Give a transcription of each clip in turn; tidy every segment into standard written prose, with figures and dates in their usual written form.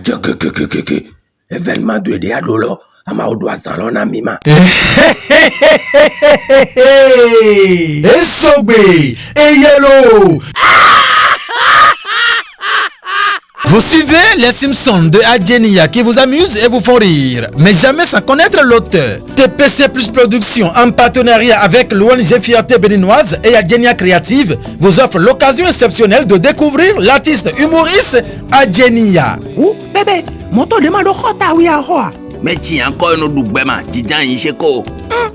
que événement de Diadolo, Amaoudou Azalona Mima. Esogbe, Eyelo. Vous suivez les Simpsons de Adjenia qui vous amusent et vous font rire, mais jamais sans connaître l'auteur. TPC Plus Production, en partenariat avec l'ONG Fierté Béninoise et Adjenia Créative, vous offre l'occasion exceptionnelle de découvrir l'artiste humoriste Adjenia. Ouh, bébé, moto demande au Khota ou Yahoa. Mais tiens, encore un autre bema, Tijan Incheko.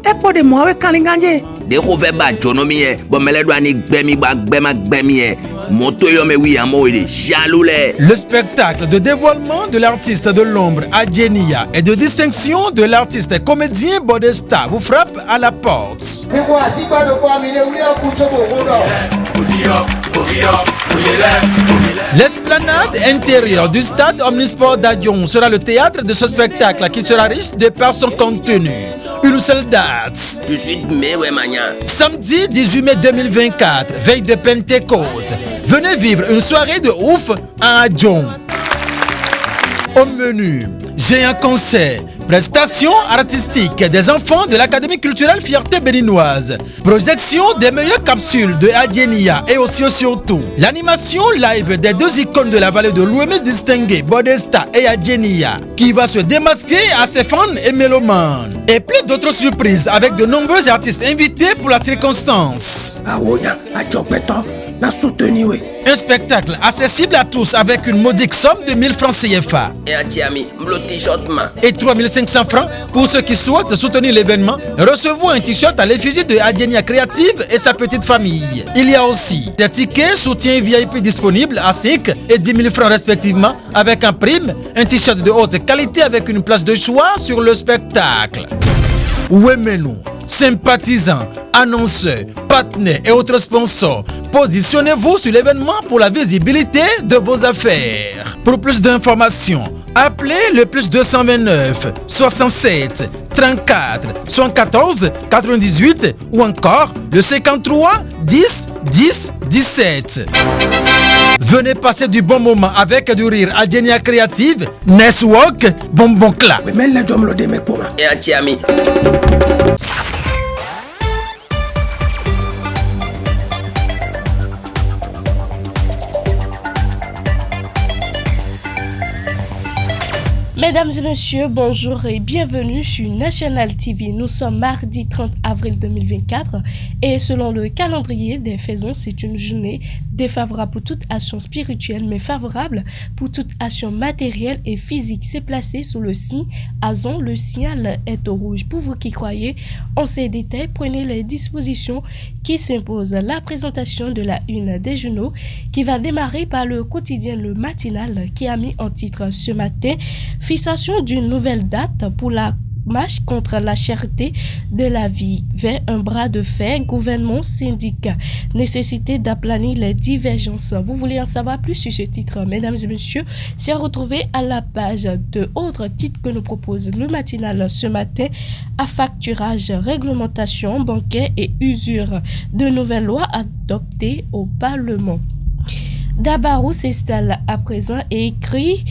Et pour de moi, avec Kalinganje. Des rouverts Jonomi, bon, mais les douanes Bemi, moto yo me oui, amo il est jaloulé. Le spectacle de dévoilement de l'artiste de l'ombre Adjenia et de distinction de l'artiste comédien Bodesta vous frappe à la porte. L'esplanade intérieure du stade Omnisport d'Adion sera le théâtre de ce spectacle qui sera riche de par son contenu. Une seule date. Samedi 18 mai 2024, veille de Pentecôte. Venez vivre une soirée de ouf à Adion. Au menu, j'ai un concert, prestations artistiques des enfants de l'Académie culturelle Fierté Béninoise, projection des meilleures capsules de Adjenia et aussi surtout l'animation live des deux icônes de la vallée de l'Ouémé distinguées, Bodesta et Adjenia, qui va se démasquer à ses fans et mélomanes. Et plein d'autres surprises avec de nombreux artistes invités pour la circonstance. Un spectacle accessible à tous avec une modique somme de 1000 francs CFA et 3500 francs pour ceux qui souhaitent soutenir l'événement. Recevez un t-shirt à l'effigie de Adjenia Créative et sa petite famille. Il y a aussi des tickets soutien VIP disponibles à 5 et 10 000 francs respectivement avec un prime, un t-shirt de haute qualité avec une place de choix sur le spectacle. Ouémenou, sympathisants, annonceurs, partenaires et autres sponsors, positionnez-vous sur l'événement pour la visibilité de vos affaires. Pour plus d'informations, appelez le plus 229 67 34 74 98 ou encore le 53 10 10 17. Venez passer du bon moment avec du rire. Adjenia Créative, Network, Bonbon Cla. Mesdames et messieurs, bonjour et bienvenue sur National TV. Nous sommes mardi 30 avril 2024 et selon le calendrier des faisans, c'est une journée défavorable pour toute action spirituelle mais favorable pour toute action matérielle et physique. C'est placé sous le signe Azon, le signal est au rouge. Pour vous qui croyez en ces détails, prenez les dispositions qui s'imposent. La présentation de la une des journaux qui va démarrer par le quotidien Le Matinal qui a mis en titre ce matin fixation d'une nouvelle date pour la marche contre la cherté de la vie vers un bras de fer, gouvernement, syndicats, nécessité d'aplanir les divergences. Vous voulez en savoir plus sur ce titre, mesdames et messieurs? C'est retrouvé à la page de autres titres que nous propose le matinal ce matin. Affacturage, réglementation bancaire et usure. De nouvelles lois adoptées au Parlement. Dabarou s'installe à présent et écrit: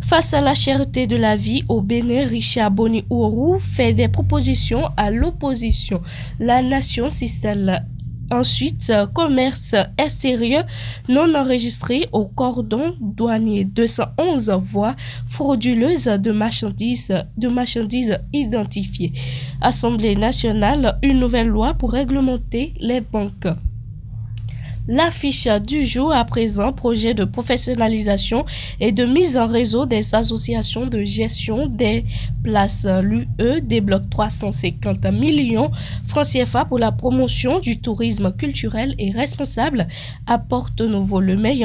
face à la cherté de la vie au Bénin, Richard Boni Ourou fait des propositions à l'opposition. La nation s'installe ensuite. Commerce extérieur non enregistré au cordon douanier. 211 voies frauduleuses de marchandises identifiées. Assemblée nationale, une nouvelle loi pour réglementer les banques. L'affiche du jour à présent, projet de professionnalisation et de mise en réseau des associations de gestion des places. L'UE débloque 350 millions francs CFA pour la promotion du tourisme culturel et responsable à Porto-Novo. Le maire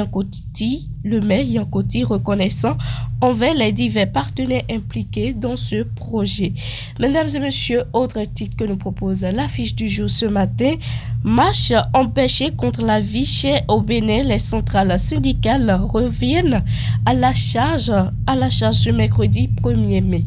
Yankoti reconnaissant envers les divers partenaires impliqués dans ce projet. Mesdames et messieurs, autre titre que nous propose l'affiche du jour ce matin: marche empêchée contre la vie chère au Bénin. Les centrales syndicales reviennent à la charge ce mercredi 1er mai.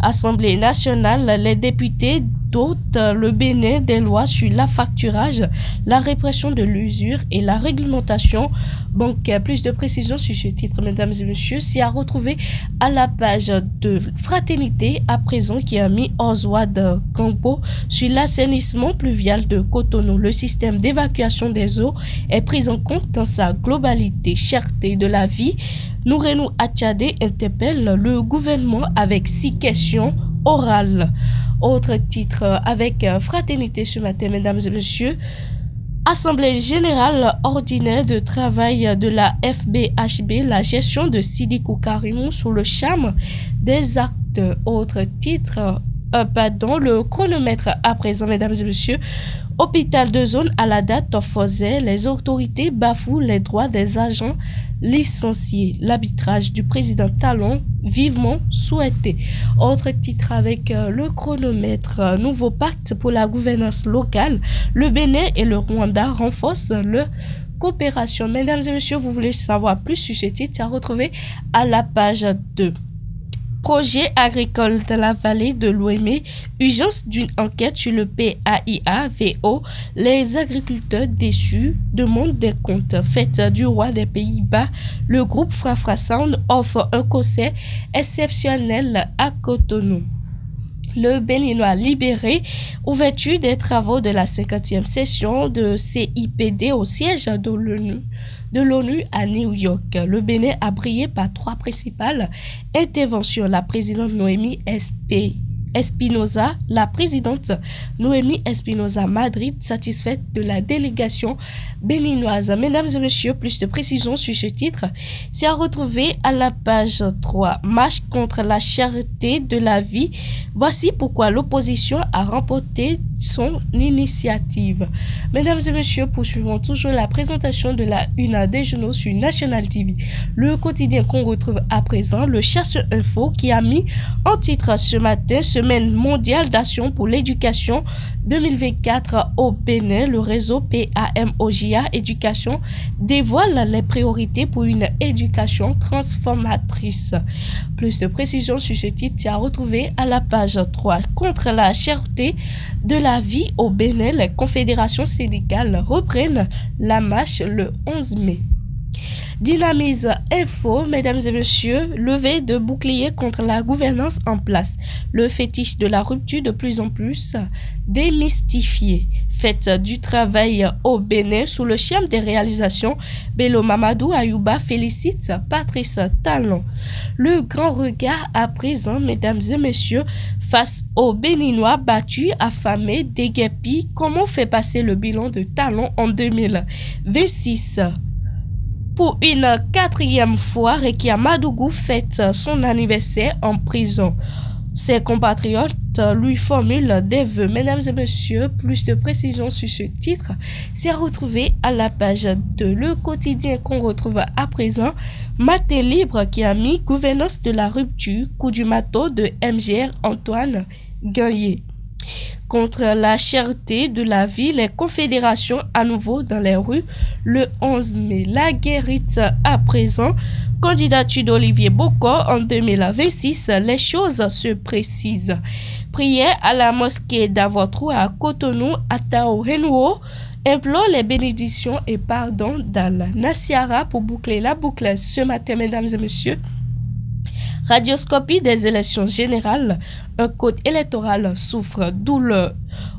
Assemblée nationale, les députés dote le Bénin des lois sur l'affacturage, la répression de l'usure et la réglementation bancaire. Plus de précisions sur ce titre, mesdames et messieurs, c'est à retrouver à la page de Fraternité à présent qui a mis Oswald Campo sur l'assainissement pluvial de Cotonou. Le système d'évacuation des eaux est pris en compte dans sa globalité. Cherté de la vie, Nourenou Atchadé interpelle le gouvernement avec 6 questions orales. Autre titre avec Fraternité ce matin, mesdames et messieurs. Assemblée générale ordinaire de travail de la FBHB, la gestion de Sidiki Karimou sous le charme des actes. Autre titre, le chronomètre à présent, mesdames et messieurs. Hôpital de zone à la date Fosé, les autorités bafouent les droits des agents licenciés. L'arbitrage du président Talon vivement souhaité. Autre titre avec le chronomètre, nouveau pacte pour la gouvernance locale. Le Bénin et le Rwanda renforcent leur coopération. Mesdames et messieurs, vous voulez savoir plus sur ce titre, à retrouver à la page 2. Projet agricole dans la vallée de l'Ouémé, urgence d'une enquête sur le PAIA-VO. Les agriculteurs déçus demandent des comptes. Fête du roi des Pays-Bas, le groupe Frafra Sound offre un concert exceptionnel à Cotonou. Le Béninois libéré, ouverture des travaux de la 50e session de CIPD au siège de l'ONU à New York. Le Bénin a brillé par 3 principales interventions. La présidente Noémie Espinosa, Madrid, satisfaite de la délégation béninoise. Mesdames et messieurs, plus de précisions sur ce titre, c'est à retrouver à la page 3. Marche contre la cherté de la vie. Voici pourquoi l'opposition a remporté son initiative. Mesdames et messieurs, poursuivons toujours la présentation de la une des journaux sur National TV. Le quotidien qu'on retrouve à présent, le Chasseur Info, qui a mis en titre ce matin, Semaine mondiale d'action pour l'éducation 2024 au Bénin. Le réseau PAMOJA Éducation dévoile les priorités pour une éducation transformatrice. Plus de précisions sur ce titre, c'est à retrouver à la page 3. Contre la cherté de la vie au Bénin, les confédérations syndicales reprennent la marche le 11 mai. Dynamise Info, mesdames et messieurs, levée de bouclier contre la gouvernance en place. Le fétiche de la rupture de plus en plus démystifié. Fête du travail au Bénin sous le charme des réalisations. Bello Mamadou Ayouba félicite Patrice Talon. Le grand regard à présent, mesdames et messieurs, face aux Béninois battus, affamés, déguerpis. Comment fait passer le bilan de Talon en 2026? Pour une 4e fois, Rekia Madougou fête son anniversaire en prison. Ses compatriotes lui formulent des vœux. Mesdames et messieurs, plus de précisions sur ce titre, c'est à retrouver à la page de Le Quotidien qu'on retrouve à présent. Matin Libre qui a mis gouvernance de la rupture, coup du marteau de MGR Antoine Gagné. Contre la cherté de la vie, les confédérations à nouveau dans les rues le 11 mai. La guérite à présent, candidature d'Olivier Boko en 2026, les choses se précisent. Prière à la mosquée d'Avotrou à Cotonou, à Tao Renouo, implore les bénédictions et pardon d'Allah. Nassiara pour boucler la boucle ce matin, mesdames et messieurs. Radioscopie des élections générales, un code électoral souffre douleur.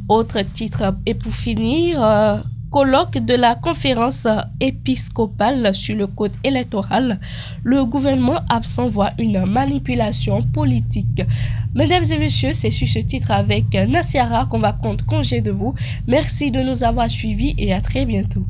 Autre titre, et pour finir, colloque de la conférence épiscopale sur le code électoral. Le gouvernement absent voit une manipulation politique. Mesdames et messieurs, c'est sur ce titre avec Nassiara qu'on va prendre congé de vous. Merci de nous avoir suivis et à très bientôt.